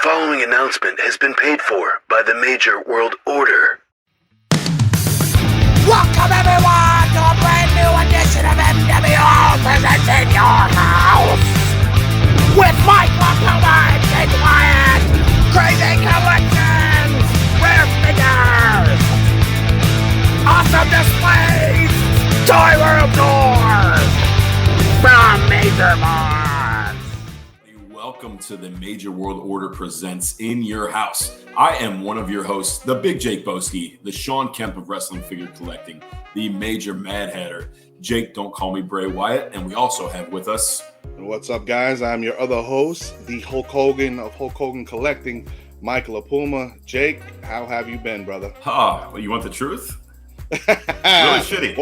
following announcement has been paid for by the Major World Order. Welcome everyone to a brand new edition of MWO Presents in Your House with Mike LiPuma and Jake Wyatt. Crazy collections, rare figures, awesome displays, toy room tours from Major Mars. Welcome to the Major World Order Presents in Your House. I am one of your hosts, the Big Jake Boski, the Sean Kemp of wrestling figure collecting, the Major Mad Hatter. Jake, don't call me Bray Wyatt. And we also have with us... What's up, guys? I'm your other host, the Hulk Hogan of Hulk Hogan Collecting, Mike LiPuma. Jake, how have you been, brother? Well, you want the truth? It's really shitty.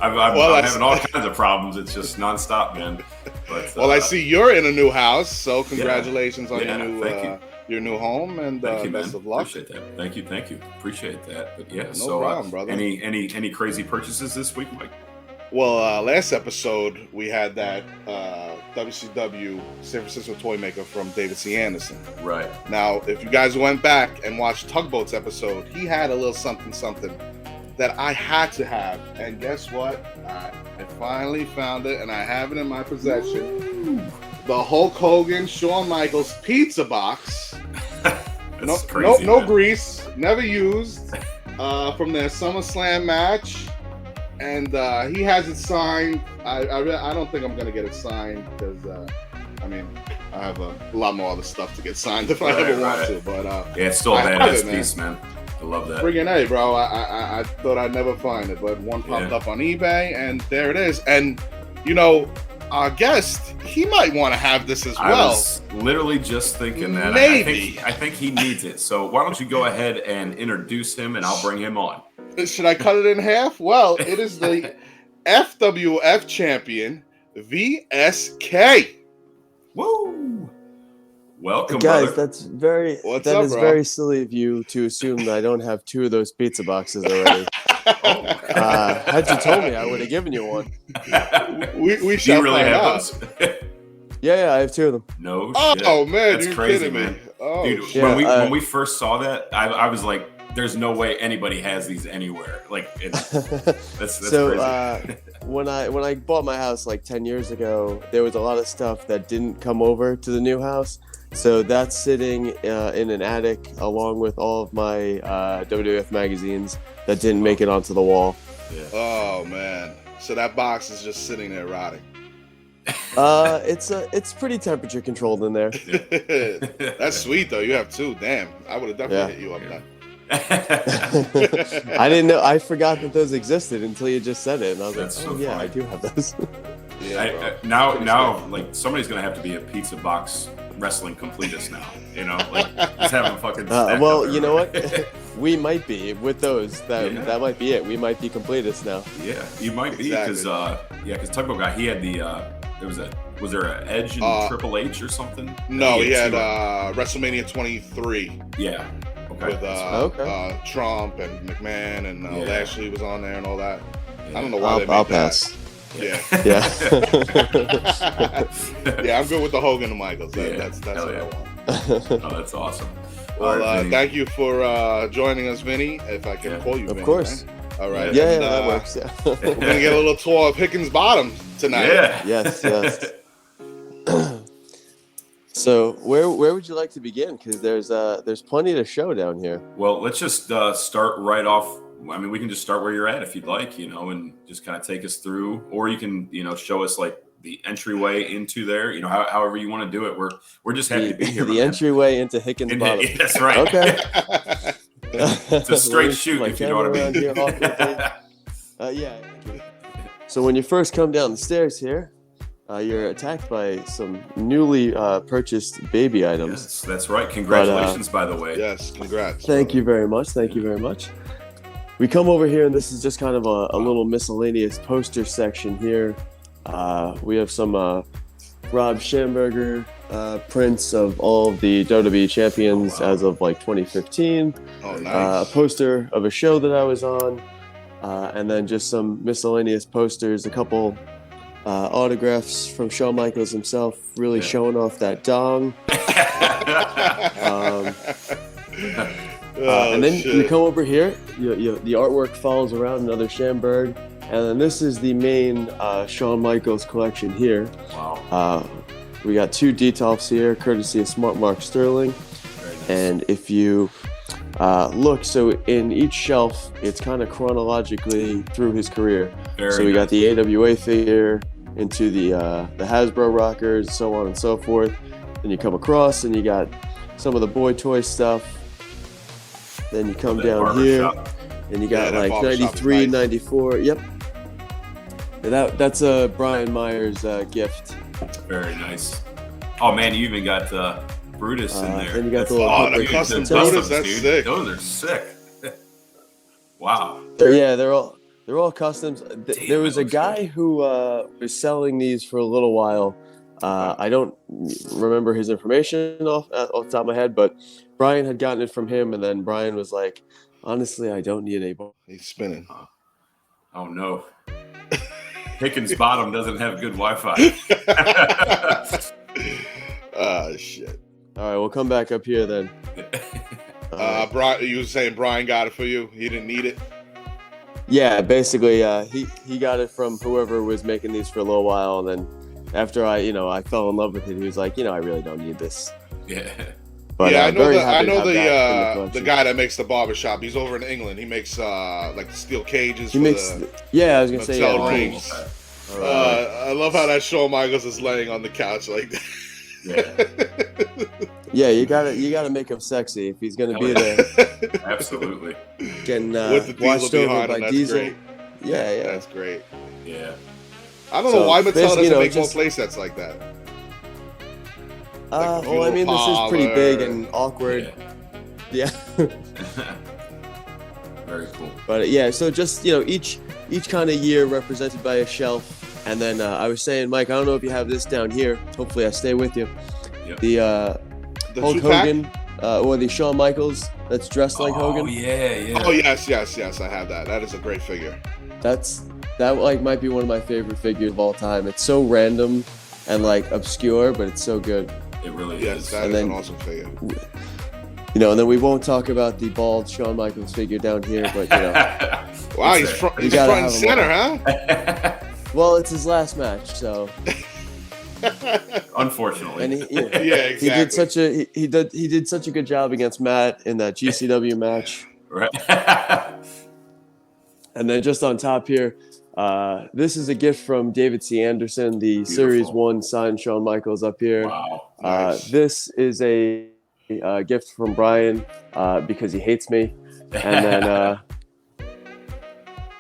I'm having all kinds of problems. It's just nonstop, man. But, I see you're in a new house, so congratulations on your new home, and best of luck. Appreciate that. Thank you. Appreciate that. But yeah, no problem, brother. Any crazy purchases this week, Mike? Well, last episode we had that WCW San Francisco toy maker from David C. Anderson. Right. Now, if you guys went back and watched Tugboat's episode, he had a little something that I had to have, and guess what? I finally found it, and I have it in my possession. Ooh. The Hulk Hogan Shawn Michaels pizza box. No grease, never used, from their SummerSlam match, and he has it signed. I don't think I'm gonna get it signed because I have a lot more other stuff to get signed if I ever want to. But it's still a badass piece, man. I love that. Friggin' A, bro. I thought I'd never find it, but one popped up on eBay, and there it is. And, our guest, he might want to have this as well. I was literally just thinking that. Maybe. I think he needs it. So why don't you go ahead and introduce him, and I'll bring him on. Should I cut it in half? Well, it is the FWF champion, VsK. Woo! Welcome, guys. brother. That is very silly of you to assume that I don't have two of those pizza boxes already. Had you told me, I would have given you one. We shall really find have out. those? Yeah, I have two of them. No shit. Oh man, that's you're crazy, kidding man. Me. Oh, dude, shit. when we first saw that, I was like, "There's no way anybody has these anywhere." Like, that's so, crazy. When I bought my house like 10 years ago, there was a lot of stuff that didn't come over to the new house. So that's sitting in an attic along with all of my WWF magazines that didn't make it onto the wall. Yeah. Oh man! So that box is just sitting there rotting. It's pretty temperature controlled in there. Yeah. That's sweet though. You have two. Damn, I would have definitely hit you up then. I didn't know. I forgot that those existed until you just said it, and I was That's like, so yeah, funny. I do have those. Yeah, now, like somebody's gonna have to be a pizza box wrestling completist now. Like just have them fucking. Well, you know what? We might be with those. That might be it. We might be completists now. Yeah, you might be because because Tugboat guy, he had the was there an Edge and Triple H or something? No, he had WrestleMania 23. Yeah. Okay. With Trump and McMahon and Lashley was on there and all that. Yeah. I don't know why they made I'll that. pass. Yeah. Yeah. Yeah, I'm good with the Hogan and Michaels. That's what I want. Oh, that's awesome. Well, right, thank you for joining us, Vinny. If I can call you Vinny. Of course. Right? All right. Yeah, that works. Yeah. We're going to get a little tour of Hickens Bottom tonight. Yeah. Yes. So where would you like to begin? Because there's plenty to show down here. Well, let's just start right off. I mean, we can just start where you're at if you'd like, and just kind of take us through, or you can, show us like the entryway into there, however you want to do it. We're just happy to be here. The entryway into Hickens Bottom. Yeah, that's right. Okay. It's a straight shoot, if you know what I mean. Yeah. So when you first come down the stairs here, you're attacked by some newly purchased baby items. Yes, that's right. Congratulations, by the way. Yes, congrats. Thank you very much. We come over here, and this is just kind of a little miscellaneous poster section here. We have some Rob Schamberger prints of all of the WWE champions as of like 2015. Oh, nice. A poster of a show that I was on, and then just some miscellaneous posters, a couple autographs from Shawn Michaels himself, really showing off that dong. And then you come over here. The artwork follows around another Schamberg, and then this is the main Shawn Michaels collection here. Wow. We got 2 Detolfs here, courtesy of Smart Mark Sterling. Very nice. And if you look, so in each shelf, it's kind of chronologically through his career. So we got the AWA figure, into the Hasbro rockers, so on and so forth. Then you come across, and you got some of the boy toy stuff. Then you come down here, and you got like 93, 94. Yep. That's a Brian Myers gift. Very nice. Oh man, you even got Brutus in there. Then you got the custom Brutus. That's dude. sick. Those are sick. Wow. They're all customs. There was a guy who was selling these for a little while. I don't remember his information off the top of my head, but Brian had gotten it from him, and then Brian was like, "Honestly, I don't need a." He's spinning. Oh no. Pickens Bottom doesn't have good Wi-Fi. Shit. All right, we'll come back up here then. Brian, you were saying Brian got it for you? He didn't need it? Yeah, basically, he got it from whoever was making these for a little while, and then after I fell in love with it, he was like, I really don't need this. Yeah. But, yeah, I know the the guy that makes the barbershop. He's over in England. He makes like the steel cages. I was gonna say rings. I love how that Shawn Michaels is laying on the couch like that. Yeah. Yeah, you gotta make him sexy if he's gonna be there. Absolutely. Getting with the washed over by that's Diesel. Great. Yeah. That's great. Yeah. I don't know why Mattel doesn't make more just play sets like that. This is pretty big and awkward. Yeah. Very cool. But so just each kind of year represented by a shelf, and then I was saying, Mike, I don't know if you have this down here. Hopefully, I stay with you. Yep. The Hulk Hogan or the Shawn Michaels that's dressed like Hogan. Oh yeah. Oh yes, I have that. That is a great figure. That might be one of my favorite figures of all time. It's so random and obscure, but it's so good. It really is. Yes, that is an awesome figure. And then we won't talk about the bald Shawn Michaels figure down here, but wow, he's front and center, huh? Well, it's his last match, so. Unfortunately. And exactly. He did such a good job against Matt in that GCW match. Right. And then just on top here, this is a gift from David C. Anderson, the Beautiful. Series 1 signed Shawn Michaels up here. Wow. Nice. This is a gift from Brian because he hates me. And then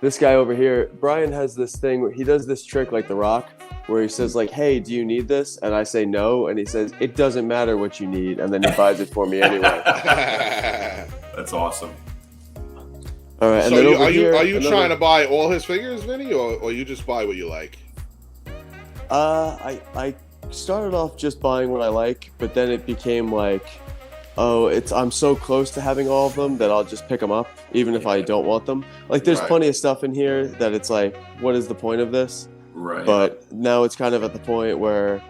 this guy over here, Brian has this thing where he does this trick like The Rock, where he says hey, do you need this? And I say no, and he says, it doesn't matter what you need, and then he buys it for me anyway. That's awesome. All right, and so then over are you trying to buy all his figures, Vinny, or you just buy what you like? I started off just buying what I like, but then it became I'm so close to having all of them that I'll just pick them up, even if I don't want them. There's plenty of stuff in here that it's what is the point of this? Right. But now it's kind of at the point where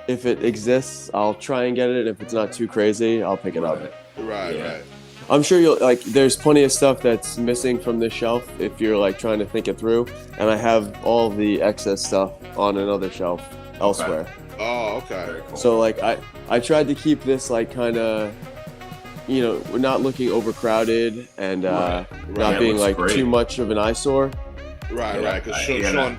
if it exists, I'll try and get it. If it's not too crazy, I'll pick it up. Right. I'm sure you'll there's plenty of stuff that's missing from this shelf if you're trying to think it through. And I have all the excess stuff on another shelf elsewhere. Okay. Oh, okay. Very cool. So I tried to keep this kind of, we're not looking overcrowded and not being too much of an eyesore. Right. Because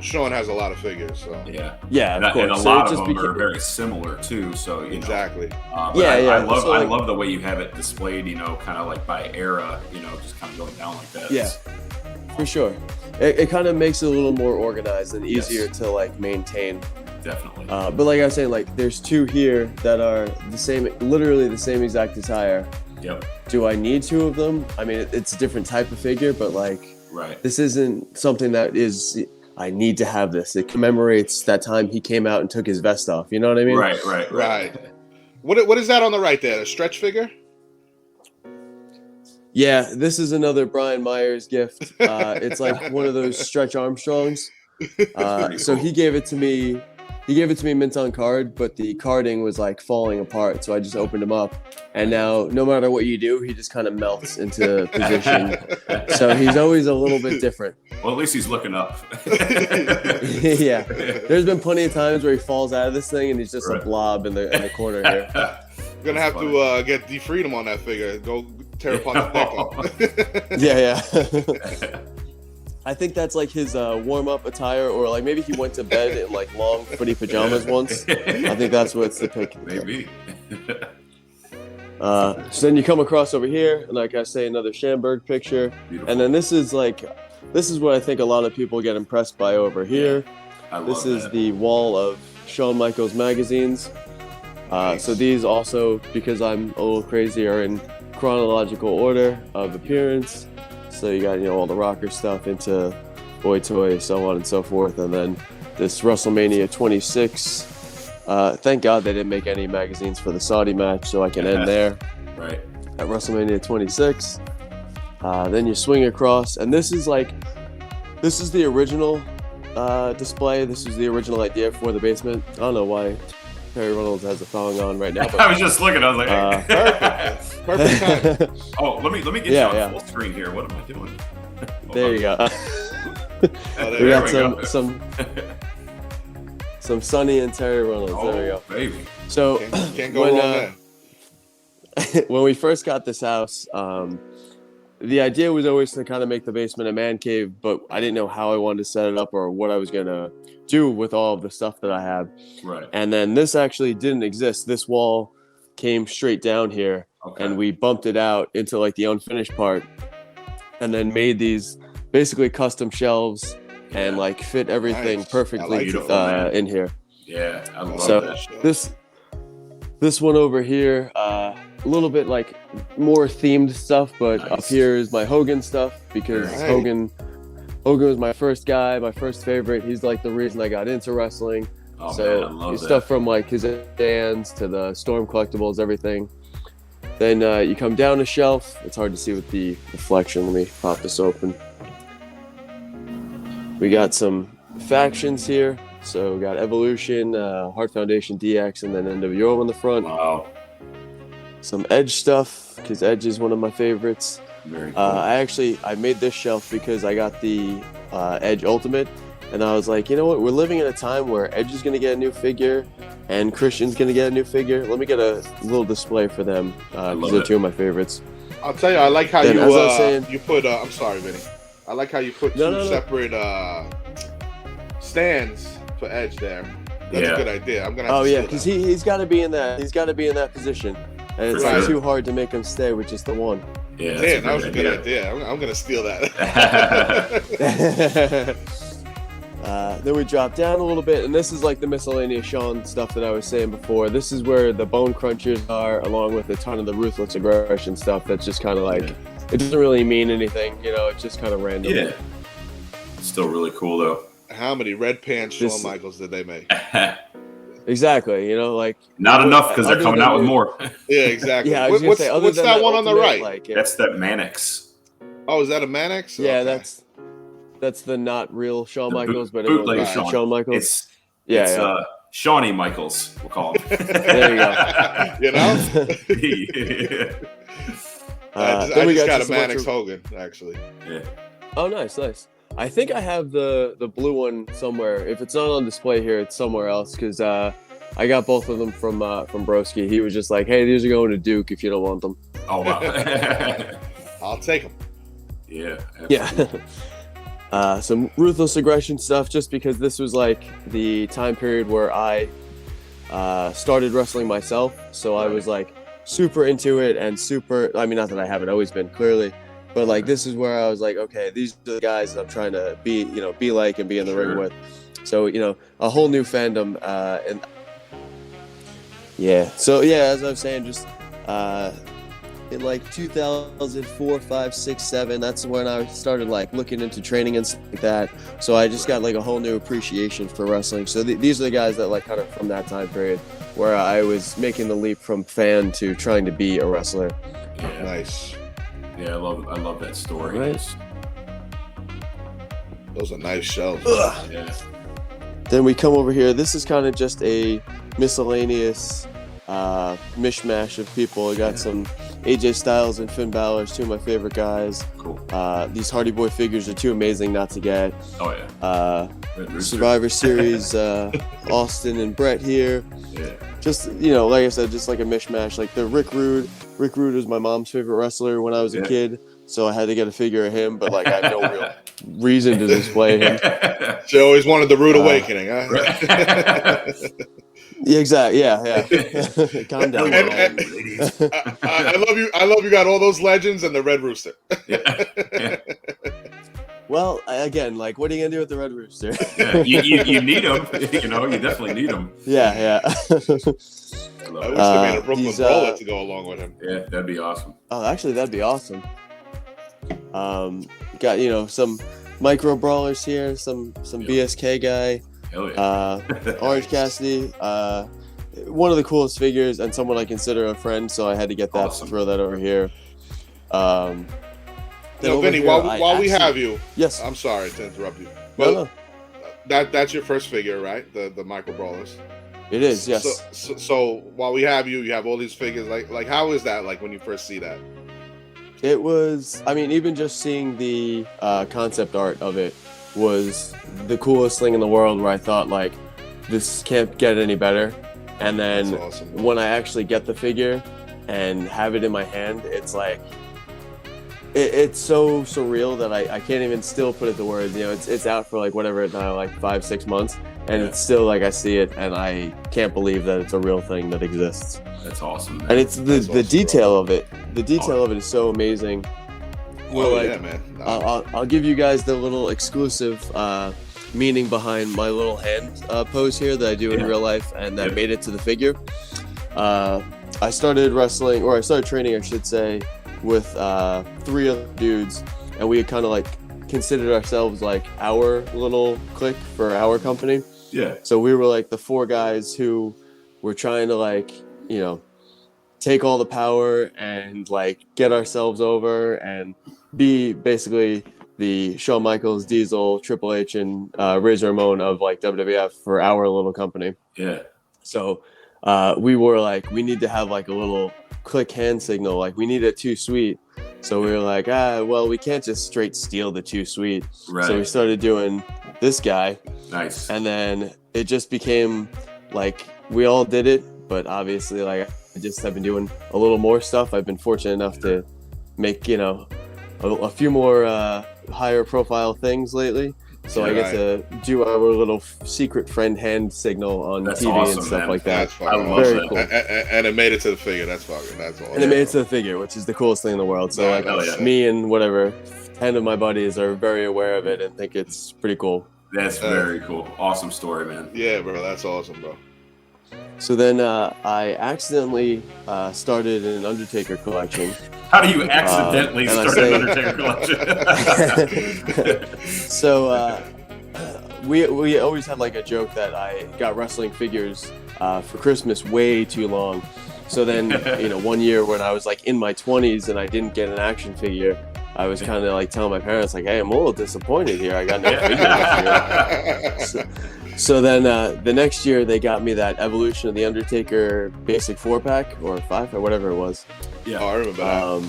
Shawn has a lot of figures. So yeah, of course. And a lot of them are very similar too. So exactly. I love the way you have it displayed. Kind of by era. Just kind of going down like that. Yeah, for sure. It kind of makes it a little more organized and easier to maintain. Definitely. But like I was saying, there's 2 here that are the same, literally the same exact attire. Yep. Do I need 2 of them? I mean, it's a different type of figure, but right. This isn't something that is, I need to have this. It commemorates that time he came out and took his vest off. You know what I mean? Right. What is that on the right there? A stretch figure? Yeah, this is another Brian Myers gift. It's one of those Stretch Armstrongs. So he gave it to me he gave it to me mint on card, but the carding was like falling apart. So I just opened him up. And now no matter what you do, he just kind of melts into position. So he's always a little bit different. Well, at least he's looking up. Yeah. There's been plenty of times where he falls out of this thing and he's just a blob in the corner here. You're going to have to get D-Freedom on that figure. Go tear apart the neck. Yeah. I think that's like his warm-up attire, or like maybe he went to bed in like long footy pajamas once. I think that's what's the pick. Maybe. So then you come across over here, and like I say, another Schamberg picture. Beautiful. And then this is what I think a lot of people get impressed by over here. I love This is that. the wall of Shawn Michaels magazines. So these also, because I'm a little crazy, are in chronological order of appearance. So you got, all the rocker stuff into Boy Toy, so on and so forth. And then this WrestleMania 26. Thank God they didn't make any magazines for the Saudi match, so I can end there. Right. At WrestleMania 26. Then you swing across, and this is the original display. This is the original idea for the basement. I don't know why Terry Reynolds has a thong on right now. But, I was just looking. I was like, hey. Perfect time. Oh, let me get you on full screen here. What am I doing? There you go. We got some Sonny and Terry Reynolds. Oh, there we go. Baby. So Can't go wrong there. when we first got this house, the idea was always to kind of make the basement a man cave, but I didn't know how I wanted to set it up or what I was gonna do with all of the stuff that I have. Right. And then this actually didn't exist. This wall came straight down here, and we bumped it out into like the unfinished part, and then made these basically custom shelves and like fit everything perfectly in here. Yeah, I love that. This one over here, a little bit like more themed stuff, but up here is my Hogan stuff, because Hogan was my first guy, my first favorite. He's like the reason I got into wrestling. Oh, so man, I love stuff that. from like his stands to the Storm collectibles, everything. Then you come down a shelf. It's hard to see with the reflection. Let me pop this open. We got some factions here. So we got Evolution, Heart Foundation, DX, and then NWO on the front. Wow. Some Edge stuff, because Edge is one of my favorites. Very cool. I made this shelf because I got the Edge Ultimate, and I was like, you know what? We're living in a time where Edge is going to get a new figure, and Christian's going to get a new figure. Let me get a little display for them, because they're two of my favorites. I'll tell you, I like how you put. I'm sorry, Vinny. I like how you put two separate stands for Edge there. That's a good idea. I'm gonna. Because he's got to be in that. He's got to be in that position, and it's not too hard to make him stay with just the one. Yeah, that was a good idea. I'm gonna steal that. Then we drop down a little bit, and this is like the miscellaneous Shawn stuff that I was saying before. This is where the Bone Crunchers are, along with a ton of the Ruthless Aggression stuff. That's just kind of like it doesn't really mean anything, it's just kind of random. Yeah, still really cool though. How many red pants Shawn Michaels did they make? Exactly, like not enough, because they're coming out with more. Yeah, exactly. Yeah, what's that one on the right? That's that Mannix. Oh, is that a Mannix? Yeah, that's the not real Shawn Michaels, but bootleg Shawn Michaels. It's Shawnee Michaels, we'll call him. There you go. I just got a Mannix Hogan, actually. Yeah. Oh, nice. I think I have the blue one somewhere. If it's not on display here, it's somewhere else, because I got both of them from Broski. He was just like, hey, these are going to Duke if you don't want them. Oh, wow. I'll take them. Yeah. Absolutely. Yeah. Some Ruthless Aggression stuff, just because this was like the time period where I started wrestling myself. So I was like super into it and not that I haven't always been, clearly. But like this is where I was like, okay, these are the guys that I'm trying to be like and be in the ring with. So a whole new fandom, and So as I was saying, just in like 2004, 5, 6, 7, that's when I started like looking into training and stuff like that. So I just got like a whole new appreciation for wrestling. So these are the guys that like kind of from that time period where I was making the leap from fan to trying to be a wrestler. Yeah. Nice. Yeah, I love that story. Nice. Those are nice shelves. Yeah. Then we come over here. This is kind of just a miscellaneous mishmash of people. I got some AJ Styles and Finn Balor, two of my favorite guys. Cool. These Hardy Boy figures are too amazing not to get. Oh yeah. Survivor Series, Austin and Brett here. Yeah. Just, like I said, just like a mishmash. Like the Rick Rude. Rick Rude was my mom's favorite wrestler when I was a kid, so I had to get a figure of him, but like I had no real reason to display him. She always wanted the Rude Awakening, huh? Yeah, exactly. Yeah. Calm down. I love you. I love you. Got all those legends and the Red Rooster. Well, again, like, what are you gonna do with the Red Rooster? You need them. You definitely need them. Yeah. I wish they made a Brooklyn Brawler to go along with him. Yeah, that'd be awesome. Oh, actually, that'd be awesome. Got some micro brawlers here, some VsK guy. Hell yeah. Orange Cassidy, one of the coolest figures and someone I consider a friend, so I had to get that. Awesome. Throw that over here. Vinny, while we have you, yes, I'm sorry to interrupt you. No. That's your first figure, right? The micro brawlers. It is, yes. So while we have you, you have all these figures. Like how is that? Like when you first see that? It was. I mean, even just seeing the concept art of it was the coolest thing in the world. Where I thought, like, this can't get any better. And then awesome. When I actually get the figure and have it in my hand, it's like it's so surreal that I can't even still put it to words. It's out for like whatever it's now, like 5-6 months, and it's still like I see it and I can't believe that it's a real thing that exists. That's awesome, man. And it's the detail of it. The detail of it is so amazing. Yeah, man. I'll give you guys the little exclusive meaning behind my little hand pose here that I do in real life, and that made it to the figure. I started wrestling, or I started training, I should say, with 3 other dudes, and we had kind of like considered ourselves like our little clique for our company. Yeah. So we were like the 4 guys who were trying to like, take all the power and like get ourselves over and be basically the Shawn Michaels, Diesel, Triple H, and Razor Ramon of like WWF for our little company. Yeah. So we were like, we need to have like a little click hand signal. Like we need a too sweet. So we were like, well, we can't just straight steal the too sweet. Right. So we started doing this guy. Nice. And then it just became like we all did it, but obviously like I just have been doing a little more stuff. I've been fortunate enough to make, a few more higher profile things lately. So I get to do our little secret friend hand signal on TV awesome, and stuff man. like that. That's fucking Very awesome. cool. And it made it to the figure. That's awesome. And it made it to the figure, which is the coolest thing in the world. So me and whatever 10 of my buddies are very aware of it and think it's pretty cool. That's very cool. Awesome story, man. Yeah, bro. That's awesome, bro. So then I accidentally started an Undertaker collection. How do you accidentally start an Undertaker collection? So we always had like a joke that I got wrestling figures for Christmas way too long. So then, one year when I was like in my 20s and I didn't get an action figure, I was kind of like telling my parents like, hey, I'm a little disappointed here. I got no figure this year. So then the next year they got me that Evolution of the Undertaker basic 4-pack or 5 or whatever it was. Yeah, I remember that.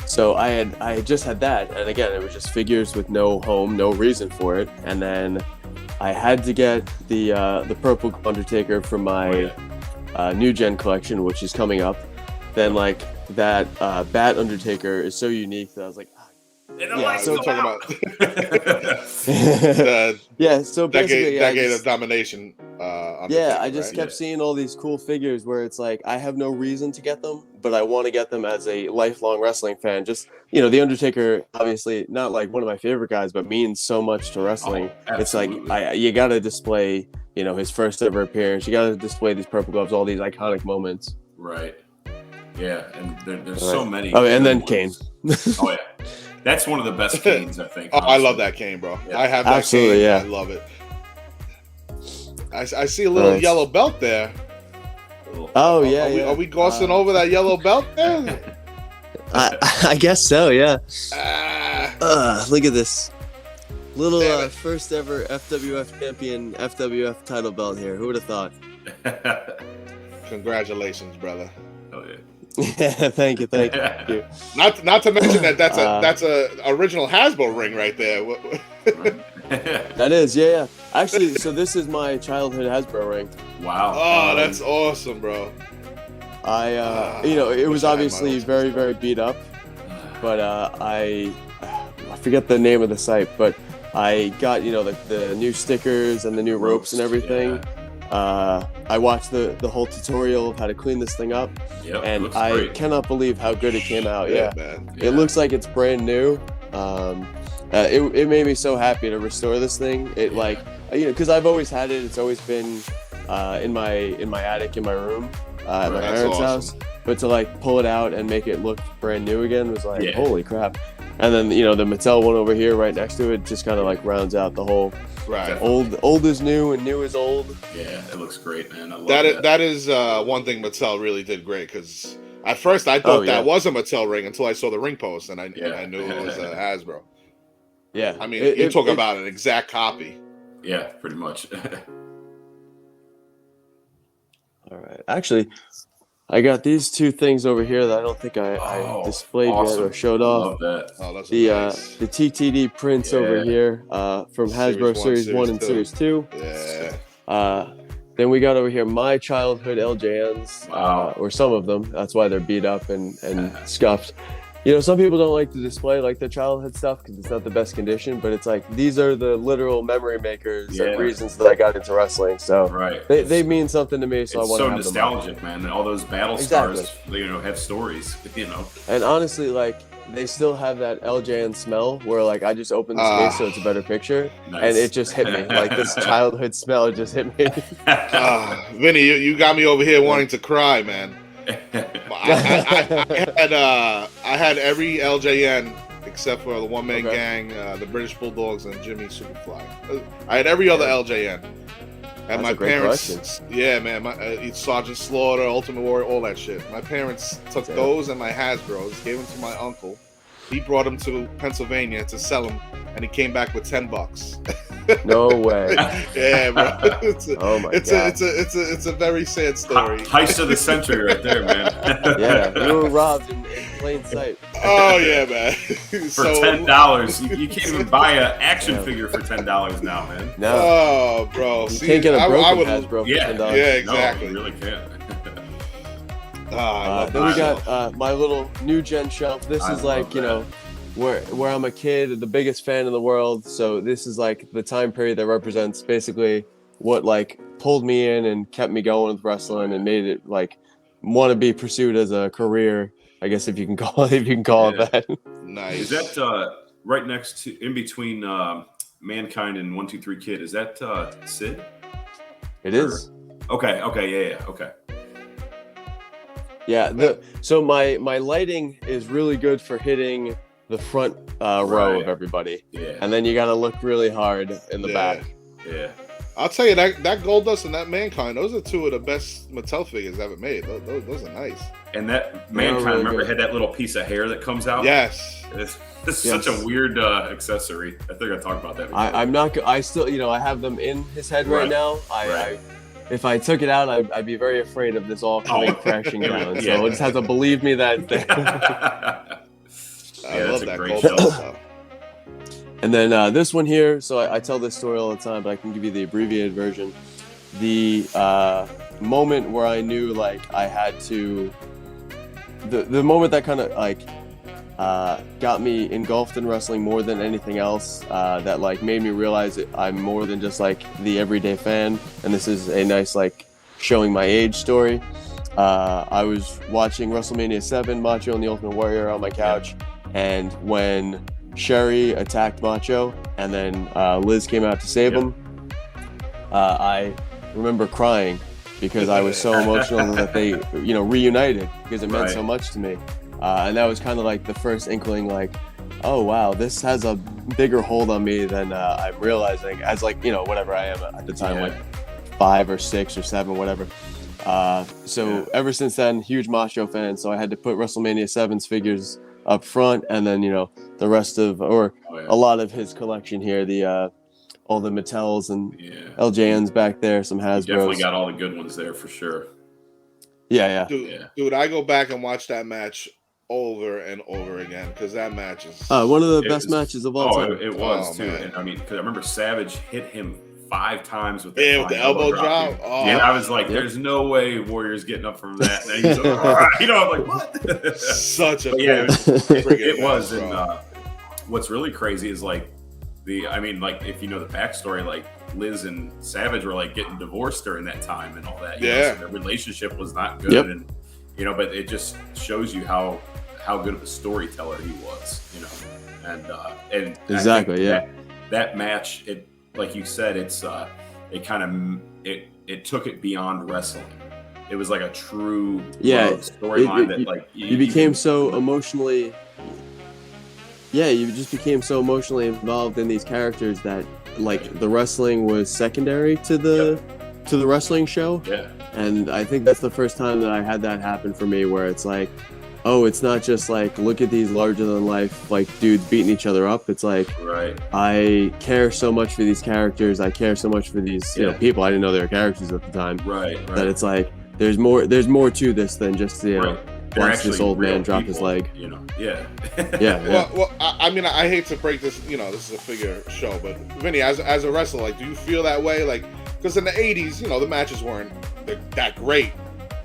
So I had just had that, and again it was just figures with no home, no reason for it. And then I had to get the purple Undertaker from my new gen collection, which is coming up. Then like that Bat Undertaker is so unique that I was like, So talking about so basically decade of domination. I just kept seeing all these cool figures where it's like I have no reason to get them, but I want to get them as a lifelong wrestling fan. Just the Undertaker, obviously not like one of my favorite guys, but means so much to wrestling. It's like you got to display his first ever appearance. You got to display these purple gloves, all these iconic moments. Right. Yeah, and there's so many. Oh, and then Kane. Oh yeah. That's one of the best canes, I think. Oh, I love that cane, bro. Yeah. I have that Absolutely, cane. Yeah. I love it. I see a little yellow belt there. Oh, Are we glossing over that yellow belt there? I guess so, yeah. Look at this. Little Damn it. first ever FWF champion FWF title belt here. Who would have thought? Congratulations, brother. Oh yeah. Thank you. Not to mention that's Uh, a original Hasbro ring right there. That is, yeah. Actually, so this is my childhood Hasbro ring. Wow. Oh, that's awesome, bro. It was wish I had my obviously own very, very beat up, but I forget the name of the site, but I got, the new stickers and the new ropes and everything. Yeah. I watched the whole tutorial of how to clean this thing up, Yep, and looks I great. cannot believe how good it came out. Yeah. Man. Yeah. It looks like it's brand new. It made me so happy to restore this thing. Because I've always had it. It's always been in my attic in my room at my That's parents' awesome. house. But to pull it out and make it look brand new again was Yeah. holy crap. And then the Mattel one over here right next to it just kind of rounds out the whole Right. old is new and new is old. Yeah, it looks great, man. I love That is one thing Mattel really did great, because at first I thought that was a Mattel ring until I saw the ring post and I knew it was a Hasbro. Yeah. I mean, you talk about an exact copy. Yeah, pretty much. All right. Actually, I got these two things over here that I don't think I displayed awesome. yet or showed off. Love that. Oh, that's The nice. the TTD prints over Yeah. here from Hasbro Series Series 1 and Series Series 2. Yeah. Then we got over here my childhood LJNs, Wow. or some of them. That's why they're beat up and scuffed. Some people don't like to display their childhood stuff because it's not the best condition, but it's these are the literal memory makers Yeah. and reasons that I got into wrestling. So Right. they mean something to me, so I It's want to so have them on. nostalgic, man. All those battle Exactly. stars, have stories, And honestly, they still have that LJN smell where I just opened this case so it's a better picture, Nice. and it just hit me. This childhood smell just hit me. Vinny, you got me over here wanting to cry, man. I had every LJN except for the One Man Gang, the British Bulldogs, and Jimmy Superfly. I had every other LJN. And That's my a great parents, collection. yeah, man, Sergeant Slaughter, Ultimate Warrior, all that shit. My parents took those and my Hasbros, gave them to my uncle. He brought them to Pennsylvania to sell them, and he came back with $10. No way. Yeah, bro. Oh my God. It's a very sad story. Heist of the century right there, man. Yeah, you were robbed in plain sight. Oh yeah, man. For $10, you can't even buy an action figure for $10 now, man. No, Oh, bro. you See, can't get a I broken would, Hasbro for Yeah. $10. Yeah, exactly. No, you really can't. I love Then we that. got my little new gen shelf. This I is love that. where I'm a kid, the biggest fan in the world. So this is the time period that represents basically what pulled me in and kept me going with wrestling and made it want to be pursued as a career. I guess if you can call it that. Nice. Is that right next to, in between Mankind and 1-2-3 Kid? Is that Sid? It is. Okay. Yeah. Okay. Yeah. So my lighting is really good for hitting the front row Right. of everybody, Yeah. and then you got to look really hard in the Yeah. back. Yeah. I'll tell you that Goldust and that Mankind, those are two of the best Mattel figures ever made. Those are nice. And that They're Mankind, really remember, good. had that little piece of hair that comes out? Yes. It's Yes. such a weird accessory. I think I talked about that before. I'm not. I still, I have them in his head right Right. now. Right. If I took it out, I'd be very afraid of this all coming crashing down. Yeah. So you'll just have to believe me that. I Yeah, love that's a that great Goldust shelf. stuff. And then this one here. So I tell this story all the time, but I can give you the abbreviated version. The moment where I knew I had to. The moment that kind of got me engulfed in wrestling more than anything else, that made me realize that I'm more than just the everyday fan, and this is a nice showing my age story. I was watching WrestleMania 7, Macho and the Ultimate Warrior on my couch, and when Sherry attacked Macho and then Liz came out to save him, I remember crying because I was so emotional that they reunited, because it meant Right. so much to me. And that was kind of the first inkling, oh wow, this has a bigger hold on me than I'm realizing, as whatever I am at the time, Yeah. 5 or 6 or 7, whatever. So ever since then, huge Macho fan. So I had to put WrestleMania 7's figures up front, and then the rest of, or Oh, a lot of his collection here. The all the Mattels and Yeah. LJNs back there, some You Hasbros. definitely got all the good ones there for sure. Yeah. Dude, I go back and watch that match over and over again because that match is One of the best matches of all time. It was too. Man. And I mean, because I remember Savage hit him 5 times with that with the elbow drop. dude. Oh. And I was like, "There's no way Warrior's getting up from that." And then he's like, you know, I'm like, "What?" Such a It was. match, And what's really crazy is like if you know the backstory, like Liz and Savage were like getting divorced during that time and all that. You know, so their relationship was not good, and you know, but it just shows you how good of a storyteller he was. You know, and exactly, that match, it like you said, it took it beyond wrestling. It was like a true storyline that like you became so emotionally. Yeah, you just became so emotionally involved in these characters that like the wrestling was secondary to the wrestling show. Yeah. And I think that's the first time that I had that happen for me, where it's like, oh, it's not just like, look at these larger than life like dudes beating each other up. It's like, I care so much for these characters. I care so much for these you know, people. I didn't know they were characters at the time. Right. That it's like there's more to this than just watch this old man drop his leg. You know. Well, I mean, I hate to break this. You know, this is a figure show, but Vinny, as a wrestler, like, do you feel that way? Like, because in the '80s, you know, the matches weren't that great,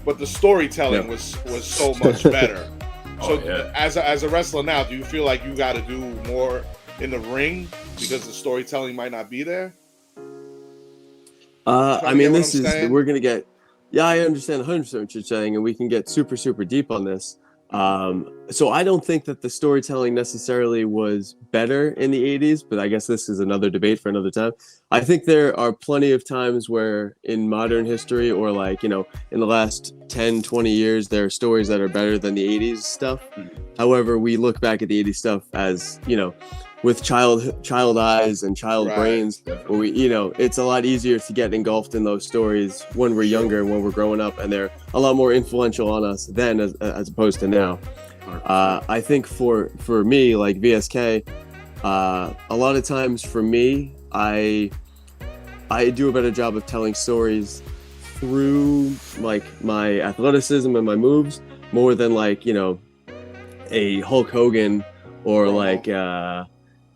but the storytelling was so much better. As a wrestler now, do you feel like you got to do more in the ring because the storytelling might not be there? I mean, we're gonna get. Yeah, I understand 100% what you're saying, and we can get super, super deep on this. So I don't think that the storytelling necessarily was better in the 80s, but I guess this is another debate for another time. I think there are plenty of times where in modern history, or like, you know, in the last 10, 20 years, there are stories that are better than the 80s stuff. However, we look back at the 80s stuff as, you know, with child eyes and child brains, where we, you know, it's a lot easier to get engulfed in those stories when we're younger and when we're growing up, and they're a lot more influential on us then as opposed to now. I think for me, like VSK, a lot of times for me, I do a better job of telling stories through like my athleticism and my moves more than like, you know, a Hulk Hogan or like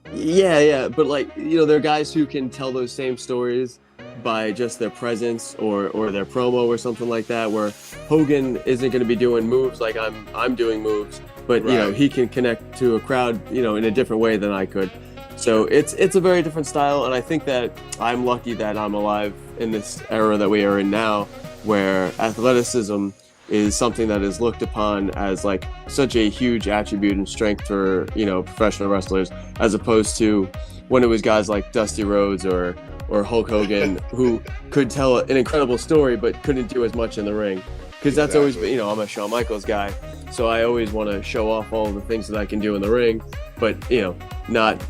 but like, you know, there are guys who can tell those same stories by just their presence or their promo or something like that, where Hogan isn't going to be doing moves like I'm doing moves, but you know, he can connect to a crowd, you know, in a different way than I could. So it's a very different style, and I think that I'm lucky that I'm alive in this era that we are in now, where athleticism is something that is looked upon as like such a huge attribute and strength for, you know, professional wrestlers, as opposed to when it was guys like Dusty Rhodes or Hulk Hogan who could tell an incredible story but couldn't do as much in the ring. Because that's always been, you know, I'm a Shawn Michaels guy, so I always want to show off all the things that I can do in the ring, but, you know, not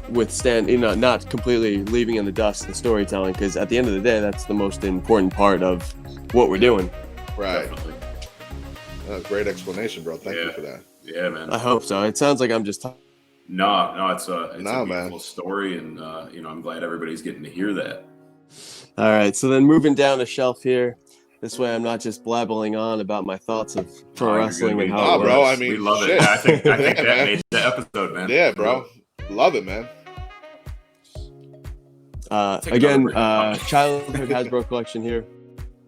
completely leaving in the dust the storytelling, because at the end of the day, that's the most important part of what we're doing. Right. Definitely. Great explanation, bro. Thank you for that. Yeah, man. I hope so. It sounds like I'm just talking. No, it's a beautiful story, and you know, I'm glad everybody's getting to hear that. All right, so then moving down the shelf here, this way I'm not just blabbling on about my thoughts of pro wrestling and how it works. Bro, I mean, we love it. I think that made the episode, man. Yeah, bro. Love it, man. Again, childhood Hasbro collection here.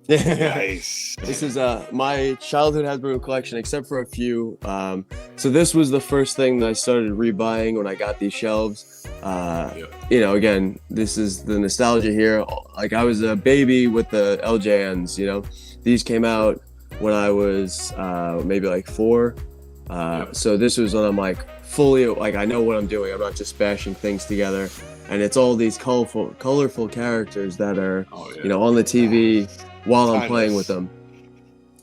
Nice. This is my childhood Hasbro collection, except for a few. So this was the first thing that I started rebuying when I got these shelves. You know, again, this is the nostalgia here. Like, I was a baby with the LJNs, you know. These came out when I was maybe like 4. So this was when I'm like fully, like, I know what I'm doing. I'm not just bashing things together. And it's all these colorful characters that are, you know, on the TV while I'm playing with them.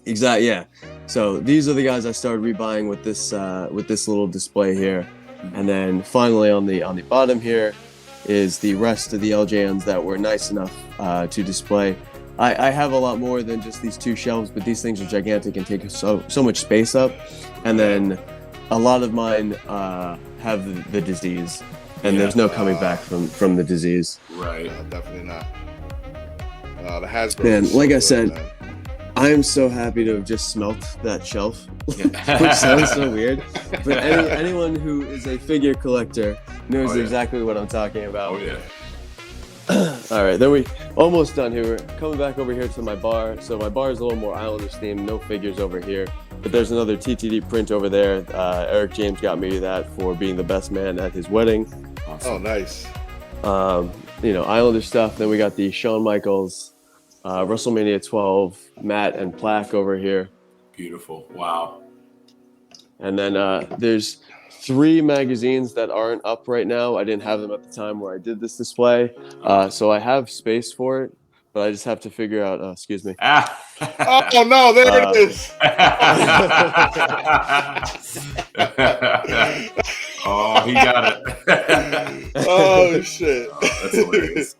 Exactly, yeah. So these are the guys I started rebuying with this little display here. And then finally on the bottom here is the rest of the LJNs that were nice enough to display. I have a lot more than just these 2 shelves, but these things are gigantic and take so much space up. And then a lot of mine have the disease. and there's no coming back from the disease. Right. Definitely not. The Hasbro. Man, is so like I good, said, man. I am so happy to have just smelt that shelf, which sounds so weird. But anyone who is a figure collector knows exactly what I'm talking about. Oh, yeah. All right, then we almost done here. We're coming back over here to my bar. So my bar is a little more Islanders themed, no figures over here. But there's another TTD print over there. Eric James got me that for being the best man at his wedding. Awesome. Oh, nice. Islander stuff. Then we got the Shawn Michaels, WrestleMania 12, Matt and plaque over here. Beautiful. Wow. And then there's 3 magazines that aren't up right now. I didn't have them at the time where I did this display. So I have space for it, but I just have to figure out, excuse me. Oh, no, there it is. Oh, he got it. Oh, shit. That's hilarious.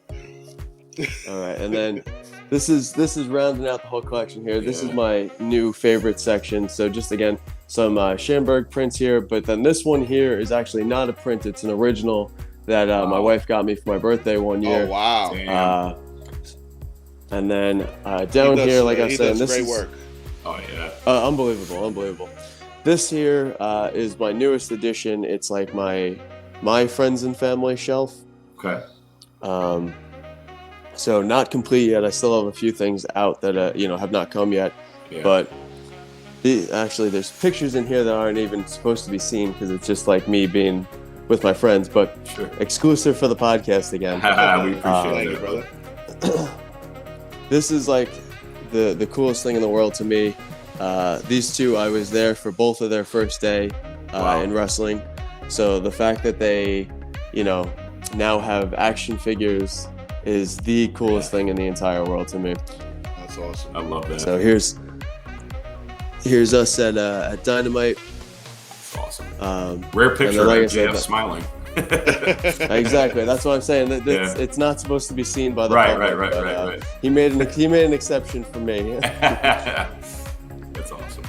All right, and then this is rounding out the whole collection here. This is my new favorite section. So just again, some Schamberg prints here, but then this one here is actually not a print. It's an original that my wife got me for my birthday one year. Oh, wow. And then down here, like I said, this great is work. Oh, yeah. Unbelievable. This here is my newest edition. It's like my friends and family shelf. Okay. So not complete yet. I still have a few things out that have not come yet. Yeah. But actually, there's pictures in here that aren't even supposed to be seen because it's just like me being with my friends. But Sure. exclusive for the podcast again. We appreciate it, brother. This is like the coolest thing in the world to me. These two, I was there for both of their first day in wrestling. So the fact that they, now have action figures is the coolest thing in the entire world to me. That's awesome. I love that. So here's us at Dynamite. That's awesome. Rare picture like of I said, JF smiling. Exactly. That's what I'm saying. It's not supposed to be seen by the public. Right. He made an exception for me. That's awesome.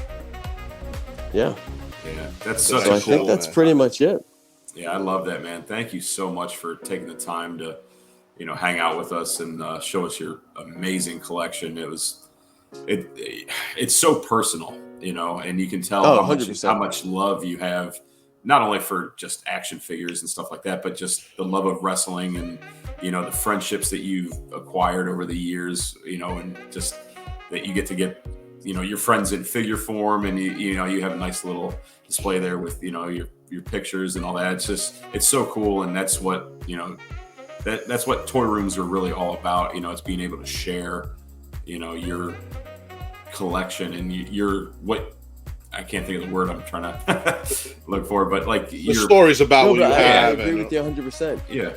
Yeah. Yeah. That's So such a I think cool. that's pretty much it. Yeah, I love that, man. Thank you so much for taking the time to, hang out with us and show us your amazing collection. It's so personal, and you can tell how much love you have, not only for just action figures and stuff like that, but just the love of wrestling and, the friendships that you've acquired over the years, and just that you get, your friends in figure form, and you have a nice little display there with, your pictures and all that. It's so cool. And that's what, that's what toy rooms are really all about. It's being able to share, your collection and what I can't think of the word I'm trying to look for, but like the stories about what you have. I agree with you 100%. Yeah.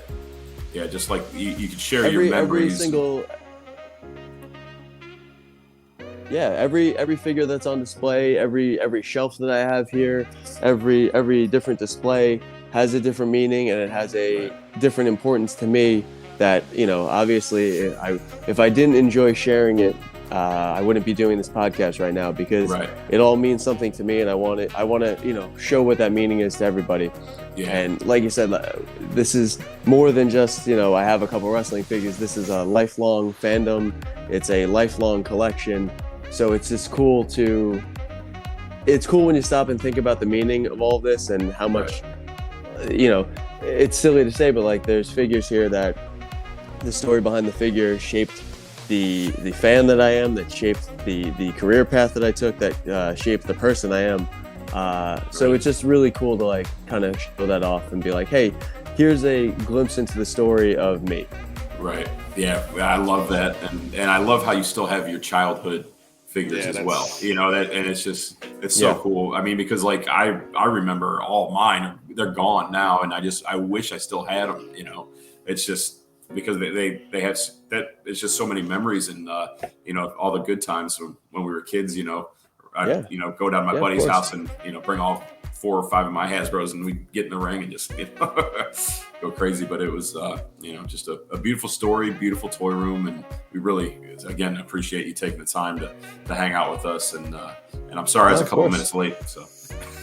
Just like you could share your memories. Every figure that's on display, every shelf that I have here, every different display has a different meaning, and it has a different importance to me that, obviously if I didn't enjoy sharing it, I wouldn't be doing this podcast right now, because it all means something to me, and I want to show what that meaning is to everybody. Yeah. And like you said, this is more than just, I have a couple wrestling figures. This is a lifelong fandom. It's a lifelong collection. So it's just cool when you stop and think about the meaning of all of this and how much, it's silly to say, but like there's figures here that the story behind the figure shaped the fan that I am, that shaped the career path that I took, that shaped the person I am. So it's just really cool to like kind of show that off and be like, hey, here's a glimpse into the story of me. Right. Yeah, I love that. And I love how you still have your childhood figures as well, and it's so cool. I mean, because like I remember all mine, they're gone now, and I wish I still had them. It's just because they have that. It's just so many memories, and all the good times when we were kids. I'd go down to my buddy's house and bring all 4 or 5 of my Hasbros, and we'd get in the ring and just go crazy. But it was, just a beautiful story, beautiful toy room, and we really, again, appreciate you taking the time to hang out with us. And I'm sorry I was a couple minutes late. So.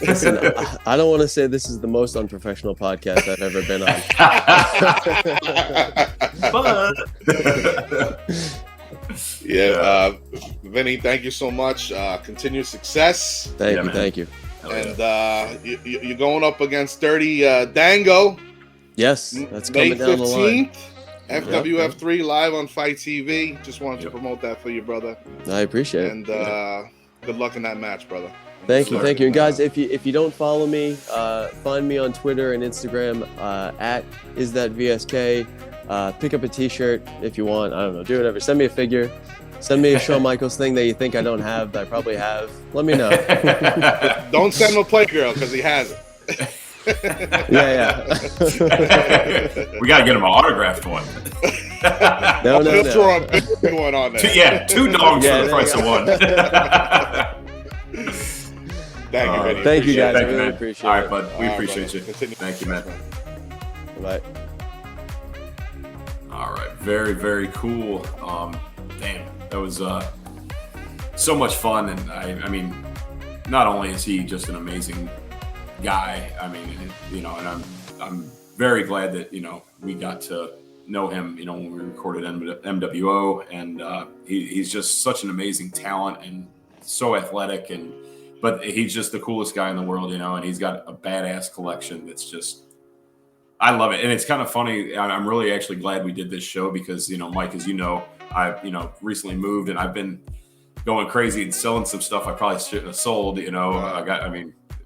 Listen, I don't want to say this is the most unprofessional podcast I've ever been on. But Vinny, thank you so much. Continued success. Thank you. And you're going up against Dirty Dango. Yes, that's coming May down the line. 15th, FWF3 live on Fight TV. Just wanted to promote that for you, brother. I appreciate it. And good luck in that match, brother. Thank you. And guys, if you don't follow me, find me on Twitter and Instagram at VsK. Pick up a T-shirt if you want. I don't know. Do whatever. Send me a figure. Send me a Shawn Michaels thing that you think I don't have that I probably have. Let me know. Don't send him a Playgirl because he has it. Yeah. We gotta get him an autographed one. No. Throw a big one on there. 2 dogs for the price of one. Thank you, Vinny. Thank you, guys. Thank I you, really man. appreciate All it. right, bud. We appreciate you. Continue. Thank you, man. Bye. All right. Very, very cool. Damn, that was so much fun. And I mean, not only is he just an amazing guy, I mean, and I'm very glad that, we got to know him, when we recorded MWO, and he's just such an amazing talent and so athletic, but he's just the coolest guy in the world, and he's got a badass collection that's just, I love it. And it's kind of funny. I'm really actually glad we did this show because, Mike, as you know, I've, recently moved and I've been going crazy and selling some stuff I probably shouldn't have sold,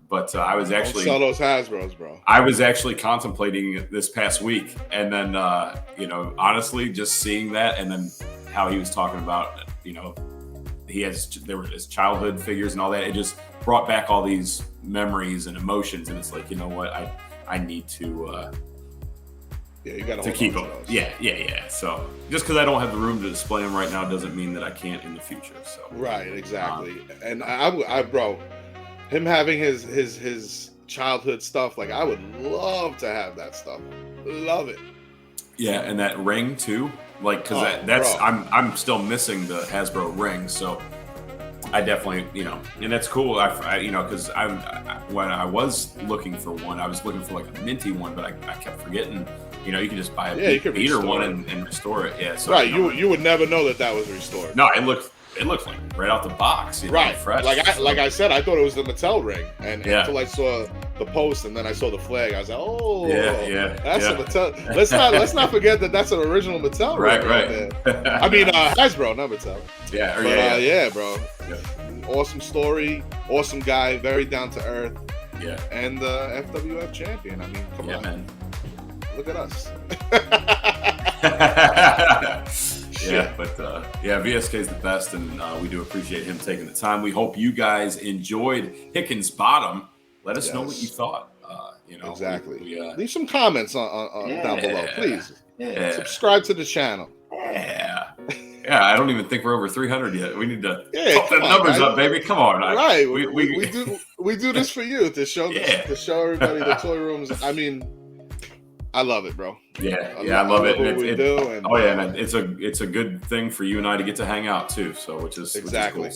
but I was actually sell those Hasbros, bro. I was actually contemplating this past week, and then honestly, just seeing that, and then how he was talking about, there were his childhood figures and all that. It just brought back all these memories and emotions, and it's like, you know what, I need to. You got to keep them. Yeah. So just because I don't have the room to display them right now doesn't mean that I can't in the future. So right, exactly. And I bro, him having his childhood stuff, like I would love to have that stuff. Love it. Yeah, and that ring too, like because that's I'm still missing the Hasbro ring, so I definitely and that's cool. Because when I was looking for one, I was looking for like a minty one, but I kept forgetting. You can just buy a beater one and restore it. Yeah, so right. You would never know that was restored. No, it looked like right out the box. Right, fresh. Like I said, I thought it was the Mattel ring, and until I saw the post and then I saw the flag, I was like, oh, that's a Mattel. Let's not forget that that's an original Mattel ring. Right. I mean, Hasbro, not Mattel. Yeah, bro. Yeah. Awesome story, awesome guy, very down to earth. Yeah. And FWF champion. I mean, come on, man. Look at us. VsK is the best, and we do appreciate him taking the time. We hope you guys enjoyed Hickens Bottom. Let us know what you thought. Exactly. Leave some comments on down below, please. Yeah. Subscribe to the channel. Yeah, I don't even think we're over 300 yet. We need to pump the numbers up, baby. Come on. Right. We do this for you to show everybody the toy rooms. I mean, I love it, bro. I love it. Man. It's a good thing for you and I to get to hang out too. So which is cool.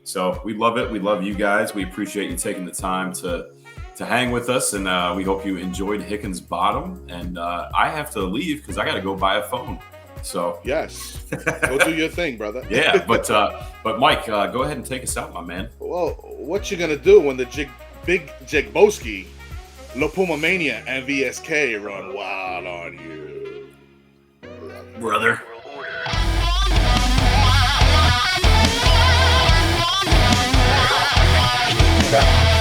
So we love it. We love you guys. We appreciate you taking the time to hang with us, and we hope you enjoyed Hickens Bottom. And I have to leave because I got to go buy a phone. So yes, go do your thing, brother. But Mike, go ahead and take us out, my man. Well, what you gonna do when the big Jagboski, LiPuma Mania, and VsK run wild on you, brother? Yeah.